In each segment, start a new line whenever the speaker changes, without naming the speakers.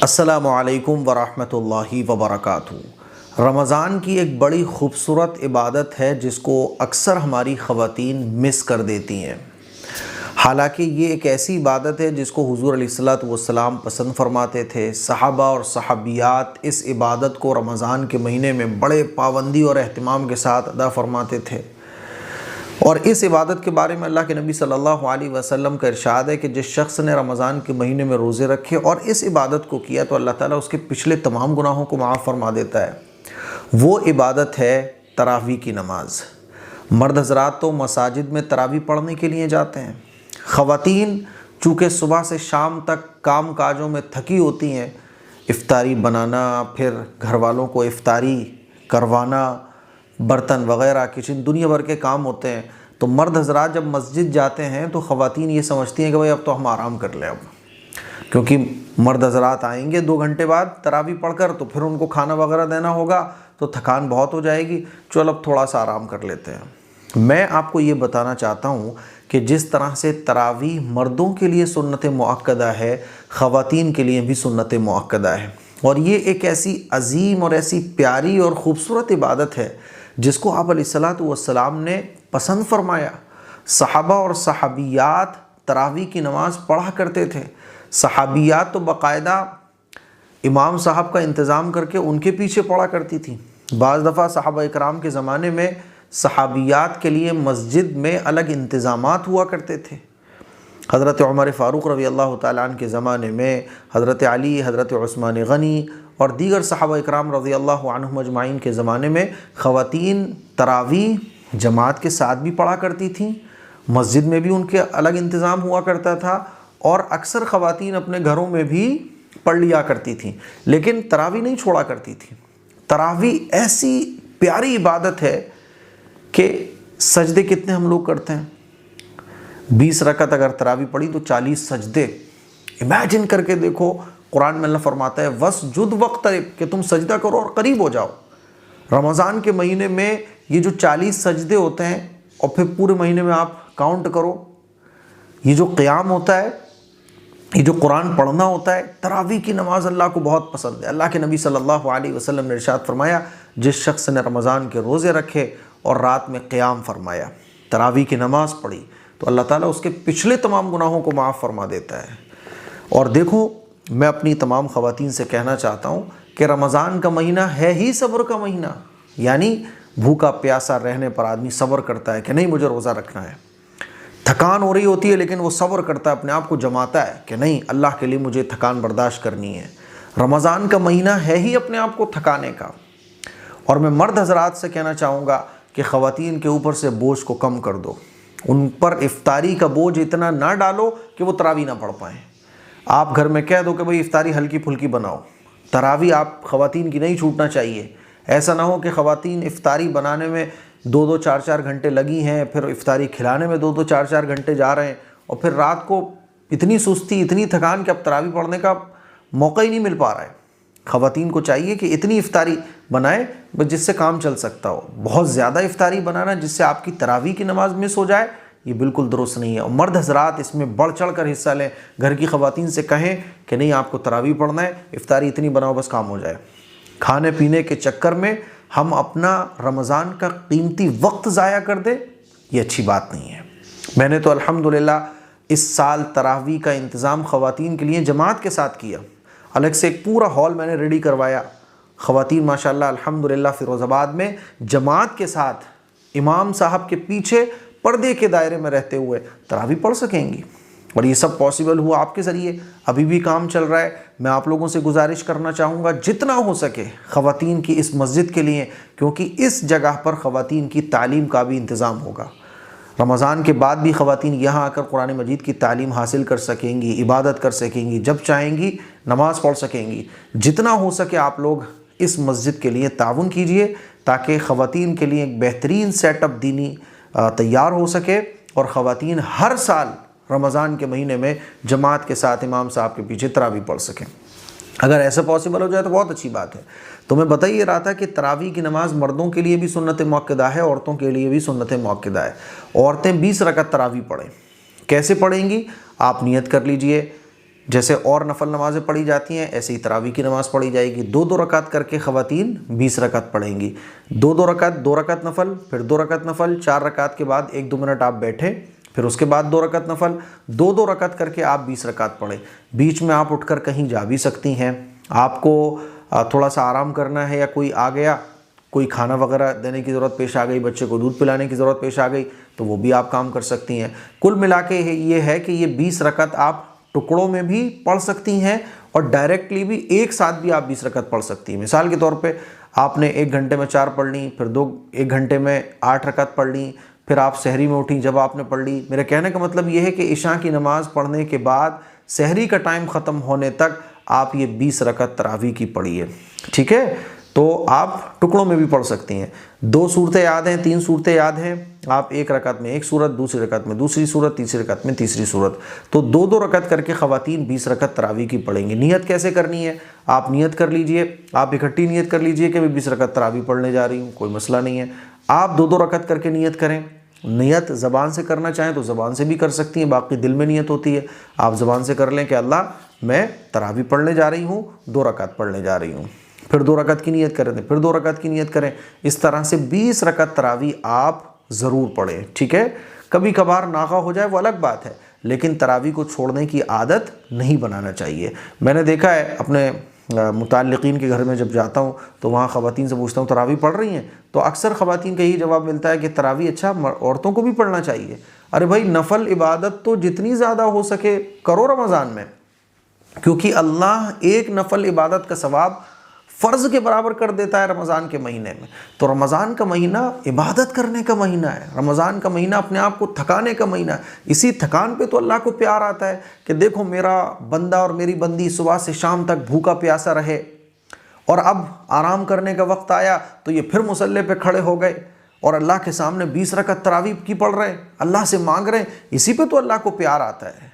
अस्सलामु अलैकुम वरहमतुल्लाहि वबरकातुहू। रमज़ान की एक बड़ी ख़ूबसूरत इबादत है जिसको अक्सर हमारी ख़वातीन मिस कर देती हैं। हालांकि ये एक ऐसी इबादत है जिसको हुज़ूर अलैहिस्सलातु वस्सलाम पसंद फरमाते थे। सहाबा और सहाबियात इस इबादत को रमज़ान के महीने में बड़े पाबंदी और अहतमाम के साथ अदा फरमाते थे। और इस इबादत के बारे में अल्लाह के नबी सल्लल्लाहु अलैहि वसल्लम का इरशाद है कि जिस शख्स ने रमज़ान के महीने में रोज़े रखे और इस इबादत को किया तो अल्लाह ताला उसके पिछले तमाम गुनाहों को माफ़ फरमा देता है। वो इबादत है तरावी की नमाज। मर्द हज़रात तो मसाजिद में तरावी पढ़ने के लिए जाते हैं। ख़वातीन चूँकि सुबह से शाम तक काम काजों में थकी होती हैं, इफ्तारी बनाना, फिर घर वालों को इफ्तारी करवाना, बर्तन वग़ैरह, किचन, दुनिया भर के काम होते हैं। तो मर्द हज़रात जब मस्जिद जाते हैं तो ख़वातीन ये समझती हैं कि भाई अब तो हम आराम कर लें, अब क्योंकि मर्द हज़रात आएंगे 2 घंटे बाद तरावी पढ़कर, तो फिर उनको खाना वगैरह देना होगा, तो थकान बहुत हो जाएगी, चलो अब थोड़ा सा आराम कर लेते हैं। मैं आपको ये बताना चाहता हूँ कि जिस तरह से तरावी मर्दों के लिए सुन्नत मुअक्कदा है, ख़वातीन के लिए भी सुन्नत मुअक्कदा है। और ये एक ऐसी अजीम और ऐसी प्यारी और ख़ूबसूरत इबादत है जिसको आप अलैहिस्सलातु वस्सलाम ने पसंद फरमाया। सहाबा और सहाबियात तरावी की नमाज़ पढ़ा करते थे। सहाबियात तो बाकायदा इमाम साहब का इंतज़ाम करके उनके पीछे पढ़ा करती थी। बाज़ दफ़ा सहाबा इकराम के ज़माने में सहाबियात के लिए मस्जिद में अलग इंतज़ामात हुआ करते थे। हज़रत उमर फ़ारूक रज़ी अल्लाह तआला अन्हु के ज़माने में हज़रत अली, हज़रत उस्मान गनी और दीगर सहाबा इकराम रज़ी अल्लाह अन्हुम अजमाइन के ज़माने में ख़वातीन तरावी जमात के साथ भी पढ़ा करती थीं। मस्जिद में भी उनके अलग इंतज़ाम हुआ करता था और अक्सर ख़वातीन अपने घरों में भी पढ़ लिया करती थीं, लेकिन तरावी नहीं छोड़ा करती थी। तरावी ऐसी प्यारी इबादत है कि सजदे कितने हम लोग करते हैं। 20 रकत अगर तरावी पढ़ी तो 40 सजदे। इमेजिन करके देखो, कुरान में अल्लाह फरमाता है वस्जुद वक़्तरिब, कि तुम सजदा करो और करीब हो जाओ। रमज़ान के महीने में ये जो 40 सजदे होते हैं और फिर पूरे महीने में आप काउंट करो, ये जो क़याम होता है, ये जो कुरान पढ़ना होता है, तरावी की नमाज अल्लाह को बहुत पसंद है। अल्लाह के नबी सल्लल्लाहु अलैहि वसल्लम ने इरशाद फरमाया, जिस शख्स ने रमज़ान के रोज़े रखे और रात में क़याम फरमाया, तरावी की नमाज़ पढ़ी, तो अल्लाह ताला उसके पिछले तमाम गुनाहों को माफ़ फरमा देता है। और देखो, मैं अपनी तमाम ख़वातीन से कहना चाहता हूँ कि रमज़ान का महीना है ही सब्र का महीना। यानी भूखा प्यासा रहने पर आदमी सब्र करता है कि नहीं मुझे रोज़ा रखना है। थकान हो रही होती है लेकिन वो सब्र करता है, अपने आप को जमाता है कि नहीं, अल्लाह के लिए मुझे थकान बर्दाश्त करनी है। रमज़ान का महीना है ही अपने आप को थकाने का। और मैं मर्द हज़रात से कहना चाहूँगा कि ख़वातीन के ऊपर से बोझ को कम कर दो। उन पर इफ्तारी का बोझ इतना ना डालो कि वो तरावी ना पढ़ पाएँ। आप घर में कह दो कि भाई इफ्तारी हल्की फुल्की बनाओ, तरावी आप ख़वातीन की नहीं छूटना चाहिए। ऐसा ना हो कि ख़वातीन इफ्तारी बनाने में 2-2, 4-4 घंटे लगी हैं, फिर इफ्तारी खिलाने में 2-2, 4-4 घंटे जा रहे हैं, और फिर रात को इतनी सुस्ती, इतनी थकान कि अब तरावी पढ़ने का मौका ही नहीं मिल पा रहा है। ख़वातीन को चाहिए कि इतनी इफ्तारी बनाए जिससे काम चल सकता हो। बहुत ज़्यादा इफ्तारी बनाना जिससे आपकी तरावी की नमाज़ मिस हो जाए, ये बिल्कुल दुरुस्त नहीं है। और मर्द हज़रात इसमें बढ़ चढ़ कर हिस्सा लें। घर की ख़वातीन से कहें कि नहीं, आपको तरावी पढ़ना है, इफ्तारी इतनी बनाओ बस काम हो जाए। खाने पीने के चक्कर में हम अपना रमज़ान का कीमती वक्त ज़ाया कर दें, ये अच्छी बात नहीं है। मैंने तो अल्हम्दुलिल्लाह इस साल तरावी का इंतज़ाम ख़वातीन के लिए जमात के साथ किया। अलग से एक पूरा हॉल मैंने रेडी करवाया। ख़वातीन माशाल्लाह अल्हम्दुलिल्लाह फ़िरोज़ाबाद में जमात के साथ इमाम साहब के पीछे पर्दे के दायरे में रहते हुए तरावी पढ़ सकेंगी। और ये सब पॉसिबल हुआ आपके ज़रिए। अभी भी काम चल रहा है। मैं आप लोगों से गुजारिश करना चाहूँगा जितना हो सके ख़वातीन की इस मस्जिद के लिए, क्योंकि इस जगह पर ख़वातीन की तालीम का भी इंतज़ाम होगा। रमज़ान के बाद भी ख़वातीन यहाँ आकर कुरान मजीद की तालीम हासिल कर सकेंगी, इबादत कर सकेंगी, जब चाहेंगी नमाज़ पढ़ सकेंगी। जितना हो सके आप लोग इस मस्जिद के लिए ताउन कीजिए ताकि ख़वातीन के लिए एक बेहतरीन सेटअप दीनी तैयार हो सके और ख़वातीन हर साल रमज़ान के महीने में जमात के साथ इमाम साहब के पीछे तरावी पढ़ सकें। अगर ऐसा पॉसिबल हो जाए तो बहुत अच्छी बात है। तो मैं बता ही रहा था कि तरावी की नमाज़ मर्दों के लिए भी सुन्नत मुअक्कदा है, औरतों के लिए भी सुन्नत मुअक्कदा है। औरतें 20 रकत तरावी पढ़ें। कैसे पढ़ेंगी? आप नियत कर लीजिए, जैसे और नफल नमाज़ें पढ़ी जाती हैं ऐसे ही तरावी की नमाज़ पढ़ी जाएगी। 2-2 रकात करके ख़वातीन 20 रकात पढ़ेंगी। 2-2 रकात, 2 रकात नफल, फिर 2 रकात नफल, 4 रकात के बाद 1-2 मिनट आप बैठे, फिर उसके बाद 2 रकात नफल, 2-2 रकात करके आप 20 रकात पढ़ें। बीच में आप उठकर कहीं जा भी सकती हैं, आपको थोड़ा सा आराम करना है या कोई आ गया, कोई खाना वगैरह देने की ज़रूरत पेश आ गई, बच्चे को दूध पिलाने की ज़रूरत पेश आ गई, तो वो भी आप काम कर सकती हैं। कुल मिला के ये है कि ये 20 रकात आप टुकड़ों में भी पढ़ सकती हैं और डायरेक्टली भी एक साथ भी आप 20 रकात पढ़ सकती हैं। मिसाल के तौर पे आपने 1 घंटे में 4 पढ़ ली, फिर 1 घंटे में 8 रकात पढ़ ली, फिर आप सहरी में उठी जब आपने पढ़ ली। मेरे कहने का मतलब ये है कि इशा की नमाज़ पढ़ने के बाद सहरी का टाइम ख़त्म होने तक आप ये 20 रकात तरावी की पढ़िए, ठीक है। तो आप टुकड़ों में भी पढ़ सकती हैं। 2 सूरतें याद हैं, 3 सूरतें याद हैं, आप 1 रकात में 1 सूरत, दूसरी रकात में दूसरी सूरत, तीसरी रकात में तीसरी सूरत, तो 2-2 रकात करके ख़वातीन 20 रकात तरावी की पढ़ेंगी। नियत कैसे करनी है, आप नियत कर लीजिए, आप इकट्ठी नियत कर लीजिए कि मैं 20 रकात तरावी पढ़ने जा रही हूँ, कोई मसला नहीं है। आप 2-2 रकात करके नियत करें। नियत ज़बान से करना चाहें तो ज़बान से भी कर सकती हैं, बाकी दिल में नियत होती है। आप ज़बान से कर लें कि अल्लाह मैं तरावी पढ़ने जा रही हूँ, 2 रकात पढ़ने जा रही हूँ, फिर 2 रकात की नियत करें, फिर 2 रकात की नियत करें। इस तरह से 20 रकात तरावी आप ज़रूर पढ़ें, ठीक है। कभी कभार नागा हो जाए वो अलग बात है, लेकिन तरावी को छोड़ने की आदत नहीं बनाना चाहिए। मैंने देखा है अपने मुताल्लिकीन के घर में जब जाता हूँ तो वहाँ ख़वातीन से पूछता हूँ तरावी पढ़ रही हैं, तो अक्सर ख़वातीन का यही जवाब मिलता है कि तरावी अच्छा औरतों को भी पढ़ना चाहिए। अरे भाई, नफल इबादत तो जितनी ज़्यादा हो सके करो रमज़ान में, क्योंकि अल्लाह एक नफल इबादत का सवाब फ़र्ज़ के बराबर कर देता है रमज़ान के महीने में। तो रमज़ान का महीना इबादत करने का महीना है, रमज़ान का महीना अपने आप को थकाने का महीना है। इसी थकान पे तो अल्लाह को प्यार आता है कि देखो मेरा बंदा और मेरी बंदी सुबह से शाम तक भूखा प्यासा रहे और अब आराम करने का वक्त आया तो ये फिर मुसल्ले पे खड़े हो गए और अल्लाह के सामने 20 रकात तरावी की पढ़ रहे हैं, अल्लाह से मांग रहे हैं। इसी पे तो अल्लाह को प्यार आता है।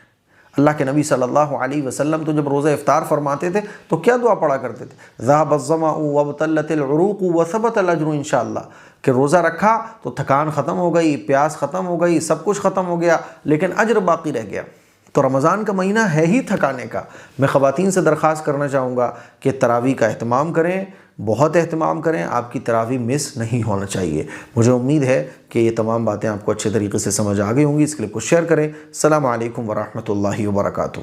अल्लाह के नबी सल्लल्लाहु अलैहि वसल्लम तो जब रोज़ा इफ्तार फरमाते थे तो क्या दुआ पढ़ा करते थे, ज़हाबज़्ज़माउ वबतल्लतिल उरूक़ु वसबतल अज्रु इंशाअल्लाह, कि रोज़ा रखा तो थकान ख़त्म हो गई, प्यास ख़त्म हो गई, सब कुछ ख़त्म हो गया, लेकिन अज्र बाकी रह गया। तो रमज़ान का महीना है ही थकाने का। मैं ख़वातीन से दरख्वास्त करना चाहूँगा कि तरावी का अहतमाम करें, बहुत अहतमाम करें, आपकी तरावी मिस नहीं होना चाहिए। मुझे उम्मीद है कि ये तमाम बातें आपको अच्छे तरीके से समझ आ गई होंगी। इस क्लिप को शेयर करें। अस्सलामु अलैकुम वरहमतुल्लाहि वबरकातुहू।